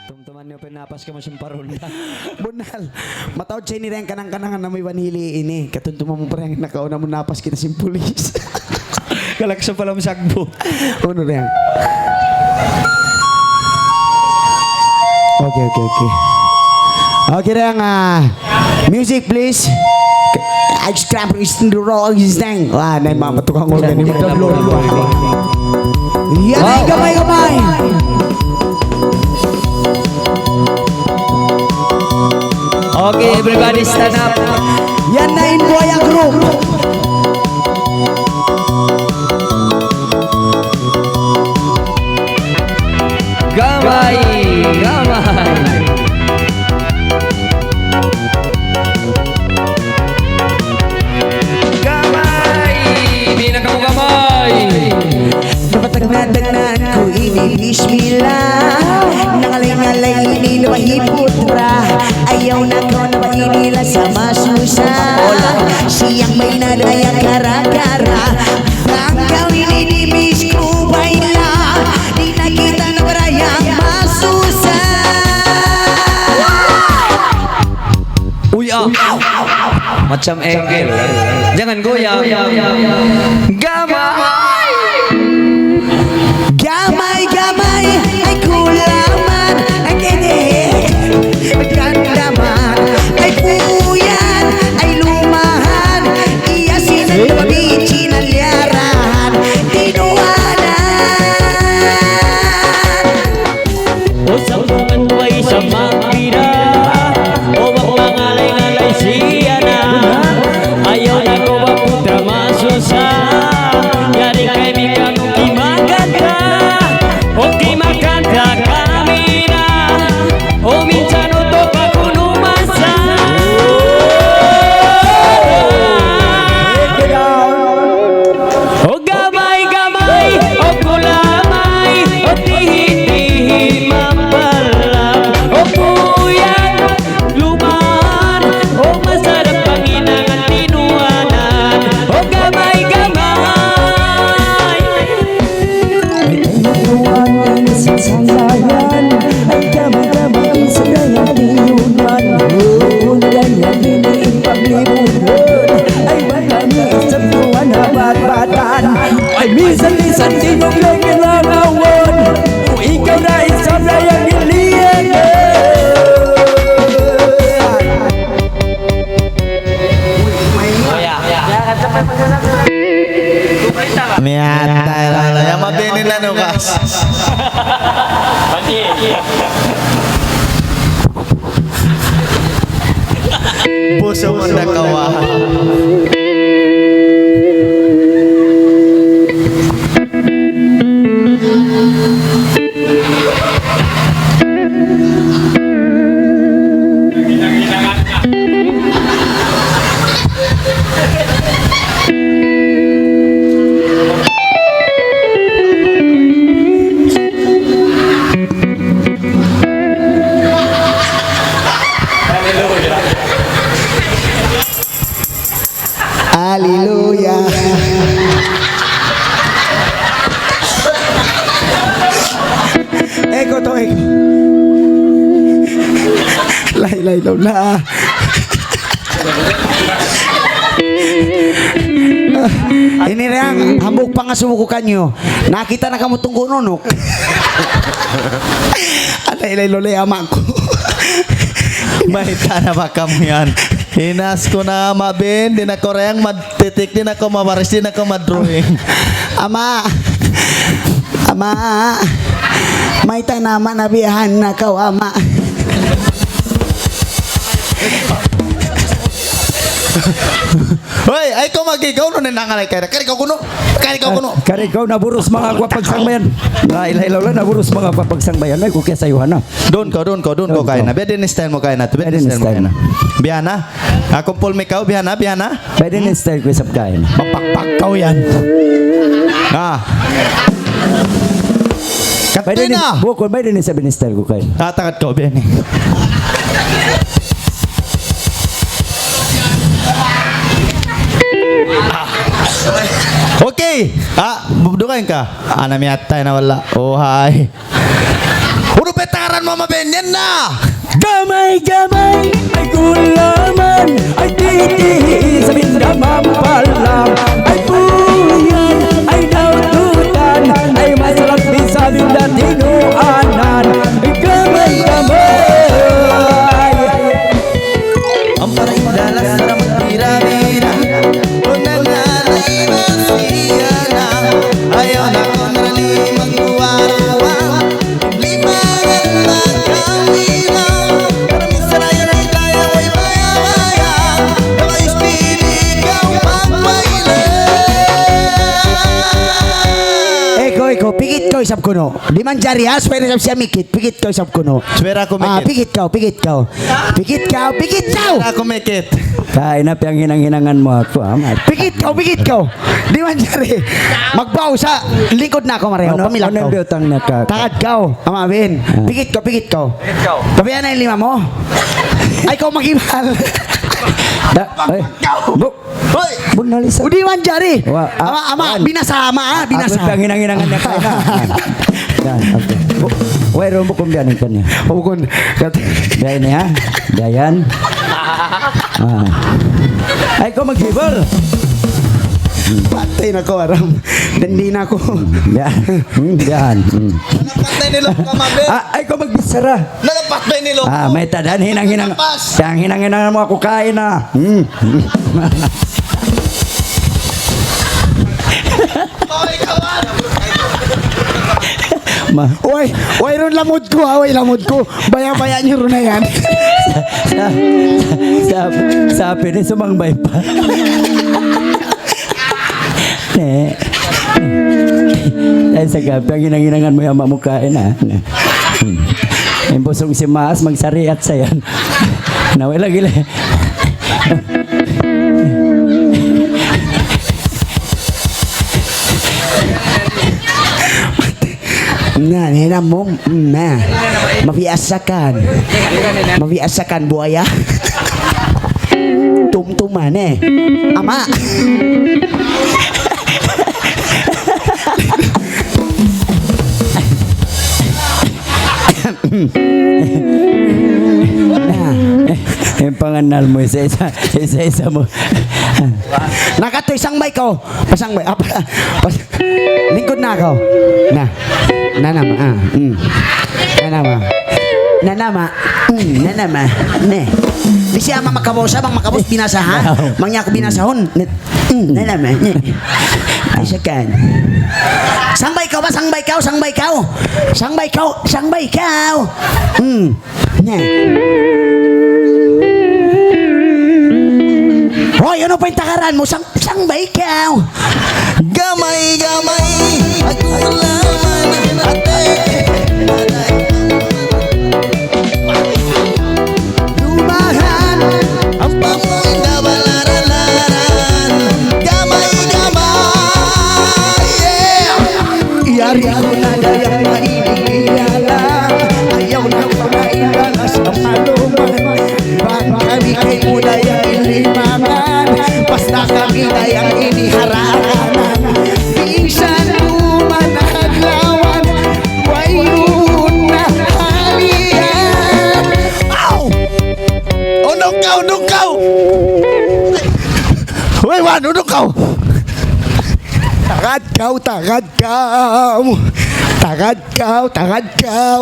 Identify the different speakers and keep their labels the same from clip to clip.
Speaker 1: Tumtuman niyo pinapas ka mo siyang parula.
Speaker 2: Bunal. Matawad siya ni Reng kanang-kanangan na may wanhili ini. Katuntuman mo pa rin nakauna mo napas kita si pulis.
Speaker 1: Kalaksa pala mo sakbo.
Speaker 2: Ano Reng? Okay. Okay Reng, music please. Extra Christian the roll is thing. Wah, nay mama tukang ulan ni Madam. Yan ay gamay-gamay.
Speaker 1: Okay, everybody stand up.
Speaker 2: Yan na Inboya Group.
Speaker 1: Gamay, gamay. Gamay, pinakamugamay.
Speaker 2: Napatagnan ko ini bismillah. Nangalay-ngalay ini nabahiputra. Ayaw na ko na mainila sa masusa. Siyang may nadaya kara-kara. Ang gawin inibis ko bayla. Di nakita na barayang masusa.
Speaker 1: Uy, macam engkel. Jangan goyang. Gamay.
Speaker 2: Gamay-gamay ay kulaman. Ay kinig. Magkandaman. Ay puyan. Ay lumahan. Iyasin ang nababichi na liarahan. Tinuanan.
Speaker 3: O sa pangandway sa magbira o mapangalay-ngalay siya na ayaw na ko mapunta masusa yari kay mikang kimaganda o kimaganda kami na o minsan uto pa kunumasa o gamay-gamay o kulamay o tihit-tihit mampalam o puyan lumaan o masarap panginangan tinuanan o gamay-gamay
Speaker 4: Tinuanan sa sanggayan ay gamay-gamay sa dayang tiyunan. Undan yan diniin paglibunan ay marami sa buwan na batbatan. Ay minsan-minsan sinong lang ilangawan kung ikaw na isang dayang iliyan.
Speaker 5: Miyata lala yang mabini na nukas. Puso mo na kawahan.
Speaker 2: Hallelujah. Eko to eko. Lay lola. Ini Reng, hambog pa nga sumukukan nyo. Nakita na kamo tunggo nunok. Lay lola ama ko.
Speaker 5: Mahita na ba kamu yan? Hinas ko na mabin, din ako reyang magtitik, din ako mabaris, din ako madrawing.
Speaker 2: Ama, may tanaman na biyahan na kaw, ama.
Speaker 5: Hoy, ay ko magigaw no nanangalay kaya. Kari ko kuno.
Speaker 4: Kari ikaw naburos mga kwapagsangbayan. Ilailaw lang naburos mga kwapagsangbayan. Ay kukya sayuhan na.
Speaker 5: Doon ko kaya na. Biya din style mo kaya na. Biya din style mo kaya na. Biya na. Akong pul mikaw, biya na.
Speaker 4: Pwede na style ko isap kain.
Speaker 5: Papakpakaw yan.
Speaker 4: Pwede
Speaker 5: Katoy na.
Speaker 4: Bukod, pwede na sabi ni style ko kain.
Speaker 5: Tatakat ko, biya ni. Okay. Budukan ka. Anam yata na wala. Oh, hi. Puro petaran mo maben, yan na!
Speaker 4: Gamay-gamay ay gulaman, ay titihi sa bindamang palang, ay puyan, ay naututan, ay masarap din sa bindatinuanan. Gamay-gamay.
Speaker 5: Ang paraing dalas na magtira-tira, kung nanganay na siya na, ayaw na ko narali magbuwa-buwa, limangan magkamila, para minsan ay kaya ko'y maya-maya, mga ispiligaw magpailan.
Speaker 2: Eko, pikit ko isap kuno. Di man jari ha, swere siya mikit. Pikit ko isap kuno.
Speaker 5: Swera ko
Speaker 2: Ah,
Speaker 5: mekit.
Speaker 2: pikit ka. Pikit ka.
Speaker 5: Swera ko mekit.
Speaker 3: Kain na piyang hinang-hinangan mo ako, amat.
Speaker 2: Pikit ka. Di man jari. Magbaw sa likod na ako mareho. Pamilak
Speaker 3: Ano
Speaker 2: ko.
Speaker 3: yung biyotang nakaka?
Speaker 2: Takad ka. Ama Ben. Pikit ka. Pabayaan na yung lima mo. Ay, kau mag-imal.
Speaker 3: Ay,
Speaker 5: Hoy!
Speaker 3: bunalisa.
Speaker 2: Udi man jari.
Speaker 3: Wa-
Speaker 2: Ama,
Speaker 3: wan.
Speaker 2: binasa ama,
Speaker 3: Ako
Speaker 2: binasa.
Speaker 3: piyang hinang-hinangan niya kain na. Yan, okay. Wait, mo kung biyanin ka niya.
Speaker 2: Hukun.
Speaker 3: Dayan niya. Dayan. Ay, ko mag-giver.
Speaker 2: Patay na ko, aram. Dandi na ko.
Speaker 3: Yan. Yan.
Speaker 5: Napatay nilo ka maben.
Speaker 3: Ay, ko magbisara.
Speaker 5: Napatay nilo ko.
Speaker 3: May tadan, hinang-hinang. Yang hinang-hinang mo ako kain na.
Speaker 5: Hoy, kawan!
Speaker 2: Oy, ron lamod ko ha, lamod ko. Baya-baya niyo ron na yan.
Speaker 3: Sabi ni sumangbay pa. Dahil sa gabi, ang hinang-hinangan mo yung mamukain ha. Yung busong si Maas, magsariat sa yan. Nawala gila.
Speaker 2: Na, nena mo, na. Mabiasakan buaya. Tumtuman eh. Ama. Na.
Speaker 3: Yung panganal mo, isa-isa mo.
Speaker 2: Nakato isang mic ko. Pasang mic. Lingkod na ako. Na. Nanama. Nanama. Nanama. Nanama. Ne. Di siya makabos bang makabos binasahan. Mangya ko binasahon. Nanama. Ne. Isakan. Sangbay ka ba? Sangbay ka. Ne. Hoy, ano pa yung takaran mo? Sangbay ka.
Speaker 5: Gamay-gamay at gulaman at
Speaker 2: Lumahan.
Speaker 5: ang pamoy na balararan. Gamay-gamay, yeah!
Speaker 2: Iyari ko na dayang maibigilala. Ayaw na pamailangas ang maluman. Bang kami kay dayang ilimangan. Basta kami dayang iniharanan. Minsan tumanaglawan. Wayun na halian. Ow!
Speaker 5: Unong kau! Hoy, Wan, unong kau!
Speaker 2: Tagad kau.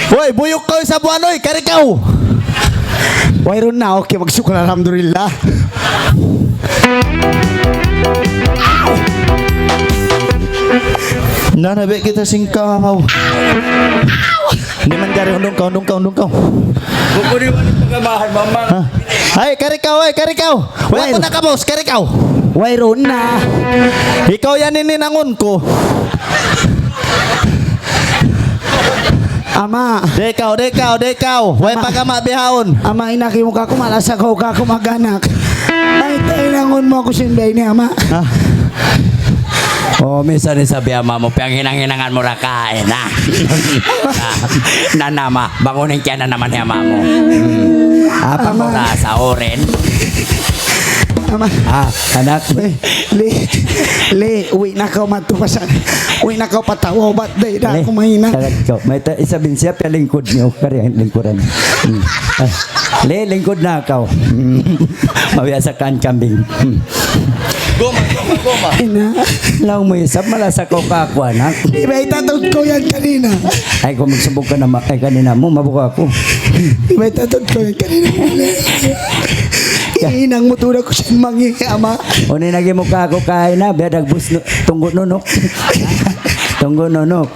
Speaker 5: Hoy, buyok kau sa buwan, oy, karikaw!
Speaker 2: Wayron na, okay, magsukol, alhamdulillah.
Speaker 5: Nanabi kita singkaw. Hindi man gari, unong kau.
Speaker 3: Bukuri mo ng pagkamahan, mama.
Speaker 5: Ay, karikaw. Wala ko nakabos, karikaw.
Speaker 2: Wayron na.
Speaker 5: Ikaw yan ininangon ko.
Speaker 2: Ama,
Speaker 5: Dekaw. Way pagkama bihawon.
Speaker 2: ama inaki mo ka kumalasa ko ka kumaganak. Ay, tainangon mo ako sinbay ni ama.
Speaker 3: Minsan rin sabi ama mo, piyang hinang-hinangan mo ra kain, ha? Nanama, bangunin kaya na naman ni ama mo. Apa mo na sa oren?
Speaker 2: Ama,
Speaker 3: Anak.
Speaker 6: Le, uwi na ka matupasan. Uwi na ka patawa. Ba't day na
Speaker 3: Le,
Speaker 6: ako mahina?
Speaker 3: sagat ko. May isabing siya, pia lingkod niyo. Kaya lingkuran. Ah, Le, lingkod na ako. Mabiyasa kaan kambing.
Speaker 6: Ina.
Speaker 3: Lang mo isap, malasa ko kako, anak.
Speaker 6: Iba itatod ko yan kanina.
Speaker 3: Ay, kung magsubok ka na, ay kanina mo, mabuka ako.
Speaker 6: Iba itatod ko yan kanina. Inang mo tulad ko siya mangi, ama.
Speaker 3: Unin lagi mo ka ako kain na, biya dagbus tunggo nunok. Tunggo nunok.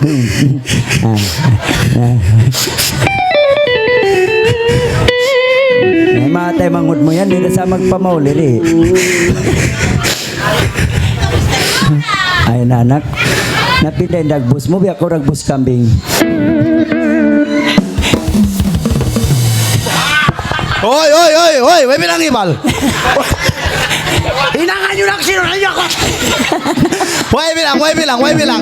Speaker 3: Ay, matay mangod mo yan, hindi na sa magpamauli rin. Ay, nanak. Napinday dagbus mo, biya ko ragbus kambing.
Speaker 5: Hoy, may bilang ibal.
Speaker 6: Inangan nyo lang sinunod ko.
Speaker 5: Way bilang.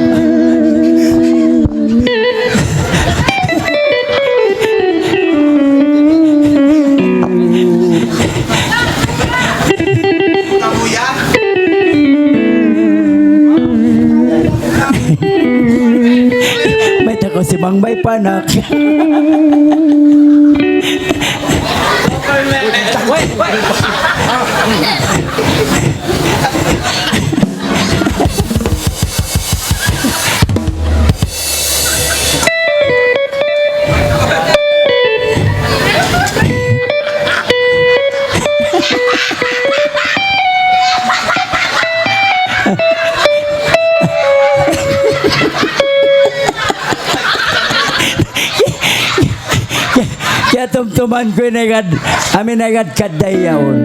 Speaker 3: May tako si Mang Bay Panak. Kaya tumtuman ko inagad, amin agad kadayaon.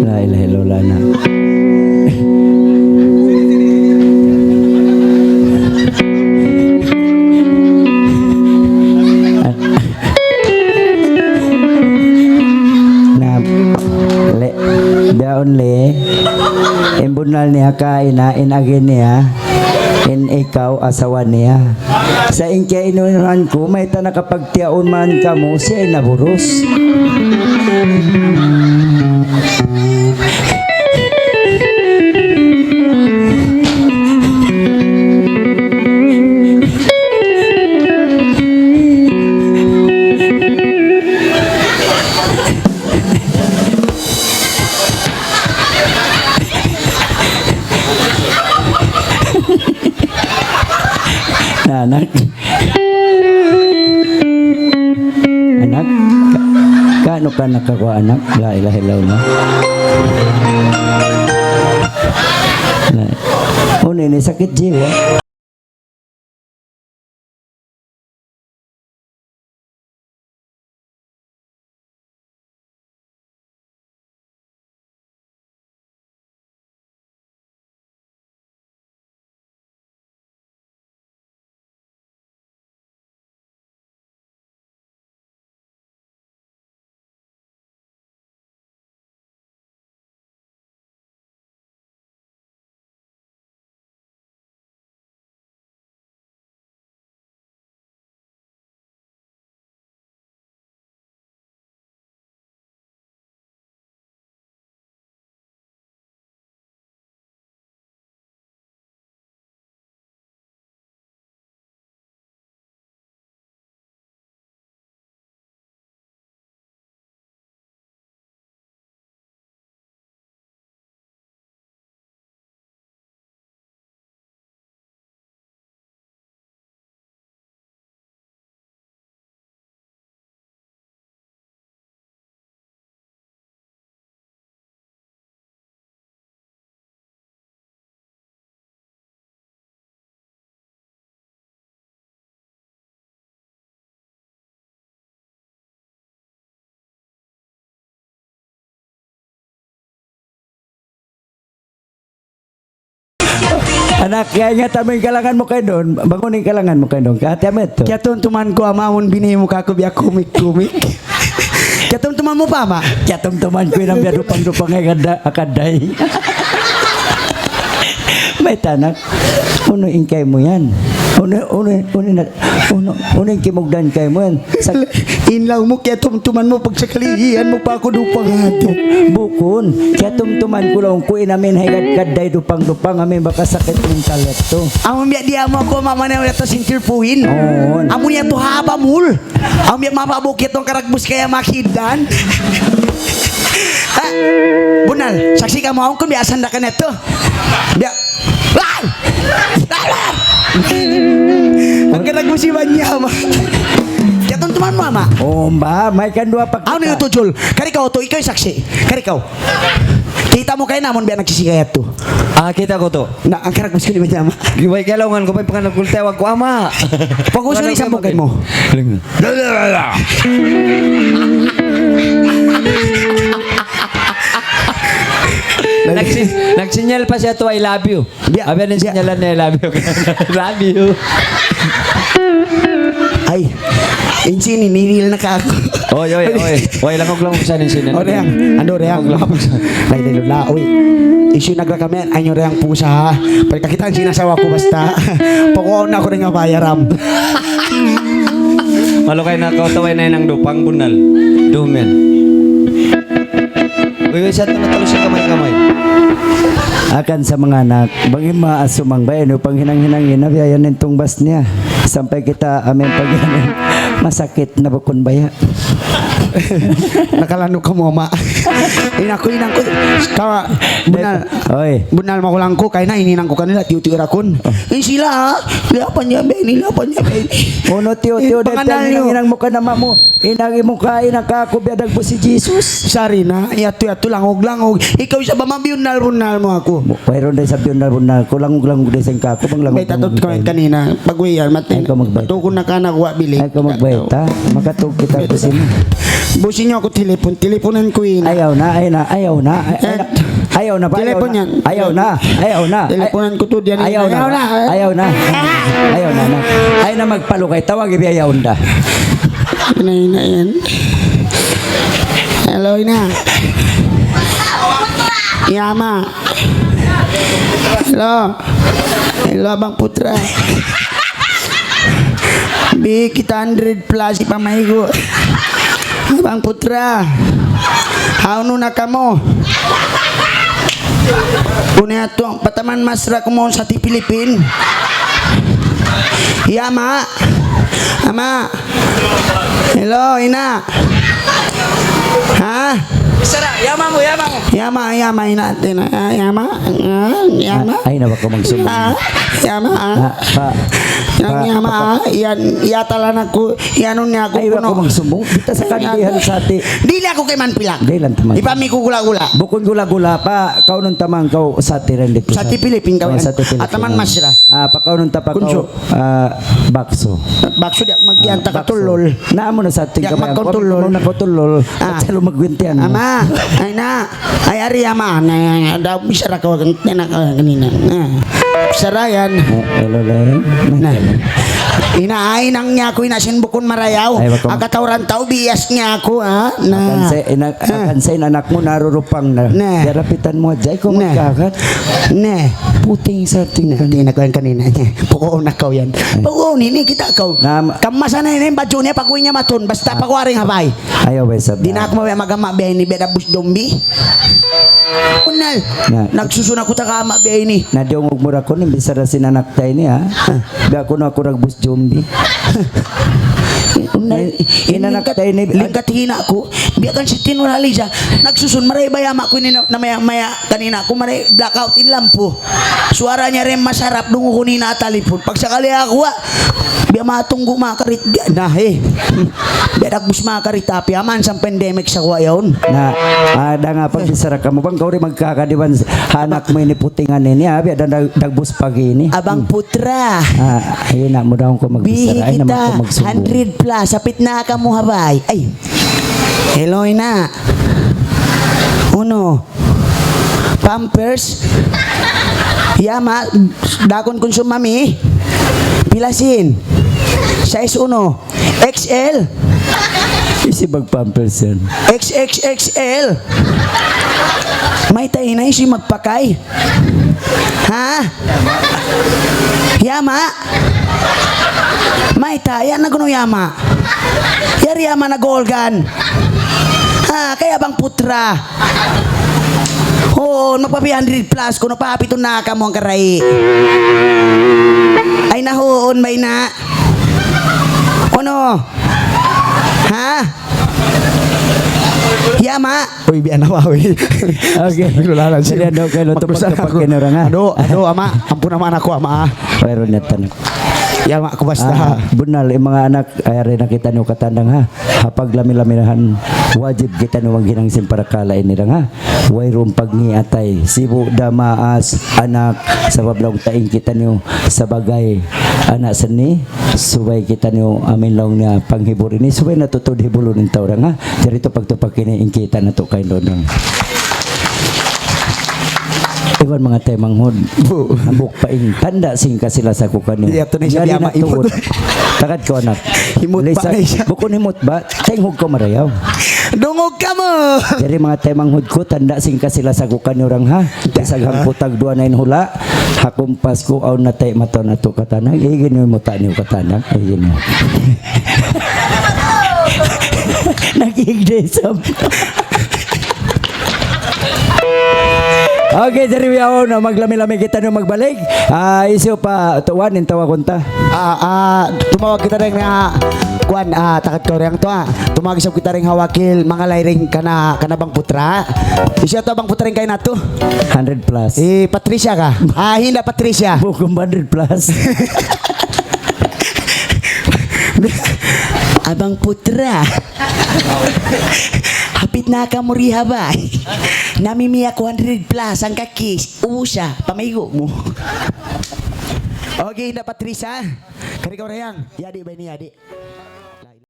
Speaker 3: La ilaha illallah na. Na le daon le imbunal niya kain na inagin niya in ikaw asawa niya sa ingkya inunan ko may ta nakapagtiyaon man ka mo siya ay naburos. Anak. Anak. Kaano ka nakakuha anak? La ilaha illallah. Ini sakit jiwa. Anak, kaya nga tamang kalangan mo kayo doon. Bangunin kalangan mo kayo doon. Kaya mo ito.
Speaker 6: Kaya tuntuman ko amamon bini mo kako biya kumik-kumik. Kaya tuntuman mo pa ma.
Speaker 3: Kaya tumtuman ko yung biya dupang-dupang akaday. May tanak. Punuin kayo mo yan. Una kimugdan kay mo yan. Sa
Speaker 6: Inlaw mo kaya tumtuman mo pag sa kalihian mo pa ako dupang hato.
Speaker 3: bukon. Kaya tumtuman ko lang ko inamin hagad-gaday dupang-dupang amin baka sakit mental ito.
Speaker 6: Amo miya di amo ako mama na ito sintirpuhin.
Speaker 3: Oo.
Speaker 6: Amo niya to haba mul. Amo miya mapabukit tong karagbus kaya makidan. Ha? Bunal, saksi ka mo akong kung biasan na ka neto. Biya. Lan! Lan! Ang karagbus si Banya ma. Kaya teman mo ama.
Speaker 3: Oh, ba, may kandua pa
Speaker 6: Ano yung tujul? Kari ka to, ikaw yung saksi. Kari ka. Kita mo kayo namon biya nagsisigayat to.
Speaker 1: Kita ko to.
Speaker 6: Na ang karagbus ko ni Banya ma.
Speaker 1: Giway kailangan ko pa yung panganagkultewag ko, ama.
Speaker 6: Pag-uso ni sa mukay mo.
Speaker 1: Nagsinyal pa siya to, I love you.
Speaker 6: Biya.
Speaker 1: Abi, anong sinyalan niya, I love you. Love you.
Speaker 6: Ay, insini, niril na ka ako.
Speaker 1: Oy. Oy, langog sa nin sinan.
Speaker 6: O reyang, ano reyang? Lay de lula, oy. Issue nagrakamen, ay nyo reyang pusa ha. Pagkakitaan sinasawa ko basta. Pakuha na ako rin nga bayaram.
Speaker 1: Malukay na kautaway na yun ang dupang bunal. Dumen. Uy, siya tumatalo siya kamay-kamay.
Speaker 3: Akan sa mga anak, bangin maasumang ba yun, upang hinang-hinangin na biyayan nitong bas niya. Sampai kita amin pagyanin, masakit na bukon baya.
Speaker 6: Nakalano ka mo, ma. Inang ko. Kawa, bunal.
Speaker 3: Oy,
Speaker 6: Bunal makulang ko, kaya na ininang ko kanila, tiyo-tiyo rakon. Eh sila ha, lapan niya, Benny.
Speaker 3: uno tiyo,
Speaker 6: Pangalan nyo.
Speaker 3: inang mo ka naman mo. Inang mo ka, inang kakubiyadag mo si Jesus.
Speaker 6: Sari na, yato, langog. Ikaw isa ba mabunal mo ako?
Speaker 3: Mayroon din sa bunal, kulang-langog din sa kako, bang langog.
Speaker 6: May tatot ko kanina, pag-uwiyan,
Speaker 3: Ay, ikaw magbayad.
Speaker 6: Tukon na ka nakuha, bili.
Speaker 3: Ay, ka magbayad ha. Makatog kita ko sino.
Speaker 6: Busin niyo ako teleponan ko yun.
Speaker 3: Ayaw na. Ayaw na.
Speaker 6: Telepon yan.
Speaker 3: Ayaw na.
Speaker 6: Teleponan ko to diyan.
Speaker 3: Ayaw na. Ay na magpalukay. Tawag ibi ayaw na.
Speaker 6: Ina yan. Hello, ina. Yama. Hello, Abang Putra. Bi, kita 100 plus ipamaigo. Abang Putra. Hauno na kamo. Punya to, pataman masra ko mo sa ti Pilipin. Yama. Ama. Hello, ina. Ha? Sara, yama mo. Yama, ina. Yama.
Speaker 3: Ay na baka magsumbong.
Speaker 6: Yama. Yama. Yatalan ako. Yanon niya ako.
Speaker 3: Ay baka magsumbong. Kita sa kandihan sa ati.
Speaker 6: Dili ako kay Manpilak.
Speaker 3: Dailan tamang.
Speaker 6: Ipami ko gula-gula.
Speaker 3: Bukon gula-gula pa. Kau nung tamang kau sa ati rin dito.
Speaker 6: Sa ti Pilipin ka.
Speaker 3: Sa ati Pilipin.
Speaker 6: At taman masra.
Speaker 3: Pa kau nung tapa
Speaker 6: Kunso.
Speaker 3: kau. Bakso.
Speaker 6: Bakso di ako magyanta ka tulol.
Speaker 3: Naamo na sa ating
Speaker 6: Yak
Speaker 3: kamay.
Speaker 6: magkotulol.
Speaker 3: Kung nakotulol.
Speaker 6: Ah.
Speaker 3: At salo magwintian mo.
Speaker 6: Ama, ay na. Ay ari ama. Na daw bisara ka kanina. Sarayan.
Speaker 3: Hello, Leng.
Speaker 6: Na. Inaay nang niya ako inasin bukon marayaw.
Speaker 3: Ay, wag ka-
Speaker 6: Ang katawran tao bias niya ako ha. Na.
Speaker 3: Akansay anak mo narurupang na.
Speaker 6: Ne.
Speaker 3: Darapitan mo dyan kung
Speaker 6: Ne.
Speaker 3: magkakat.
Speaker 6: Ne.
Speaker 3: Puting sa ating
Speaker 6: Hindi na ko yan kanina niya. Puko na kaw yan. Puko nini kita kaw. Kamasa na yun yung badyo niya pag niya maton. Basta pagwaring hapay.
Speaker 3: Ayaw ba sa
Speaker 6: Di na ako mawaya magama biyahe ni Beda Bus Dombi. Unal.
Speaker 3: Na.
Speaker 6: Nagsusuna ko ta kama biyahe ni.
Speaker 3: Nadiungog mo ra ko ni bisara sinanak tayo niya. Biya ko na ako ragbus jombi. Inanak tayo ni
Speaker 6: Lingkat hina ko. Biyakan si Tinurali siya. Nagsusun maray bayama ko ni na maya kanina. Kung maray blackout in lampo. Suara niya rin masarap nung ko ni natalipon. Pag sakali ako biya matunggo makarit. Nah biya nagbus makarit tapi aman sa pandemic sa kuwa yun.
Speaker 3: na ada nga pag bisara ka mo bang kau rin magkakadiwan hanak mo ini putingan ini biya dagbus pagi ini.
Speaker 6: Abang Putra.
Speaker 3: Ayun na mo daw ko
Speaker 6: Bihi
Speaker 3: magbisara. Ay naman ko
Speaker 6: kita
Speaker 3: magsumbong.
Speaker 6: 100 plus sapit na ka mo habay. Ay. Hello ina. Uno. Pampers. Yama dakon konsum mami. Pilasin. Size 1. XL.
Speaker 3: Isi magpampers yan.
Speaker 6: XXXL. May tayo na si magpakay. Ha? Yama. May taya na kuno yama. Yari yama na golgan. Ha, kaya bang putra? Oo, magpapi 100 plus kuno pa pito na ka mo ang karay. Ay nahoon may na. Ano? Ha? Yama.
Speaker 4: Uy, biyan na mawi.
Speaker 3: Okay.
Speaker 4: Lulalan siya.
Speaker 3: Dali, ano, kayo tupag-tupag kinurang, ha?
Speaker 4: Ano, ama. Ampun naman ako, ama.
Speaker 3: Mayroon na tanong.
Speaker 4: Yama, ako basta.
Speaker 3: Bunal, yung mga anak, ay rin nakita nyo katandang ha. Hapag lami-laminahan, wajib kita nyo ang ginangsin para kalain nilang ha. Wayroong pagngiatay, sibu damaas, anak, sa bablong taing kita nyo sa bagay. Anak seni, subay kita nyo amin lang na panghibur ini, subay natutod hibulo ng taurang ha. Jarito pagtupag kiniing kita na to kay Lodong. Iwan mga temang hod. Ambok paing tanda singka sila sa kukanyo.
Speaker 4: Iya, to ni siya
Speaker 3: Yari
Speaker 4: biyama,
Speaker 3: na tuod.
Speaker 4: imot.
Speaker 3: Takad ko anak.
Speaker 4: Himot pa
Speaker 3: Lisa,
Speaker 4: na siya.
Speaker 3: bukon himot ba? Tenghog ko marayaw.
Speaker 6: Dungog ka mo.
Speaker 3: Jadi mga temang hod ko tanda singka sila sa kukanyo rang ha. Isaghang putag dua na hula. Hakumpas ko aw na tay mato na to katanang. Igin yung muta niyo katanang. Igin niyo. Nagigdesam. Okay, dari wiyaw na maglami-lami kita nung magbalik. Isyo pa tuwan in tawa kunta.
Speaker 4: Tumawag kita rin nga kuan takad ko rin to tumawag isap kita rin hawakil mga layring kana bang putra. Isya to bang putra rin kayo na to.
Speaker 3: 100 plus.
Speaker 4: Patricia ka. Hindi Patricia.
Speaker 3: Bukom 100 plus.
Speaker 6: Abang putra. Hapit na ka muriha ba? Namimiya ko 100 plus ang kakis. Usa, pamayo mo.
Speaker 4: Okay, na Patricia. Kari ka rin. Yadi ba ni Yadi?